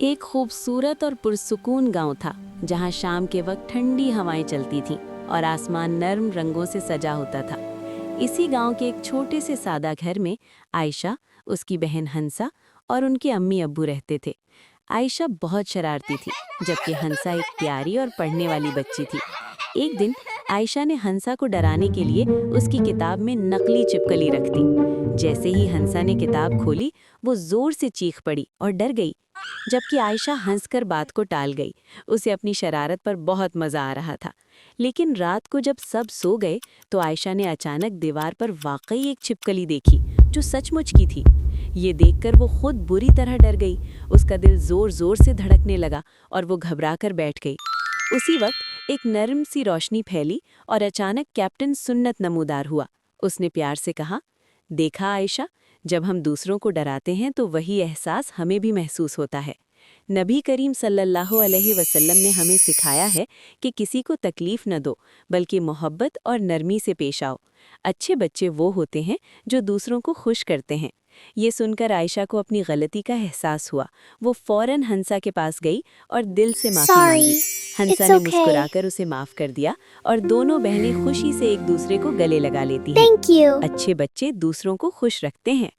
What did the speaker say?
एक खूबसूरत और पुरसुकून गांव था जहां शाम के वक्त ठंडी हवाएं चलती थीं और आसमान नर्म रंगों से सजा होता था। इसी गांव के एक छोटे से सादा घर में आयशा, उसकी बहन हंसा और उनके अम्मी अब्बू रहते थे। आयशा बहुत शरारती थी, जबकि हंसा एक प्यारी और पढ़ने वाली बच्ची थी। एक दिन आयशा ने हंसा को डराने के लिए उसकी किताब में नकली छिपकली रख दी। जैसे ही हंसा ने किताब खोली, वो जोर से चीख पड़ी और डर गई। जबकि आयशा हंसकर बात को टाल गई। उसे अपनी शरारत पर बहुत मजा आ रहा था। लेकिन रात को जब सब सो गए तो आयशा ने अचानक दीवार पर वाकई एक छिपकली देखी, जो सचमुच की थी। ये देखकर वो खुद बुरी तरह डर गई। उसका दिल जोर जोर से धड़कने लगा और वो घबराकर बैठ गई। उसी वक्त एक नर्म सी रोशनी फैली और अचानक कैप्टन सुन्नत नमूदार हुआ। उसने प्यार से कहा, देखा आयशा, जब हम दूसरों को डराते हैं तो वही एहसास हमें भी महसूस होता है। नबी करीम सल्लल्लाहु अलैहि वसल्लम ने हमें सिखाया है कि किसी को तकलीफ न दो, बल्कि मोहब्बत और नरमी से पेश आओ। अच्छे बच्चे वो होते हैं जो दूसरों को खुश करते हैं। ये सुनकर आयशा को अपनी गलती का एहसास हुआ। वो फौरन हंसा के पास गई और दिल से माफ़ी मांगी। Sorry, हंसा it's ने okay. मुस्कुराकर उसे माफ़ कर दिया और दोनों बहनें खुशी से एक दूसरे को गले लगा लेती हैं। Thank you. अच्छे बच्चे दूसरों को खुश रखते हैं।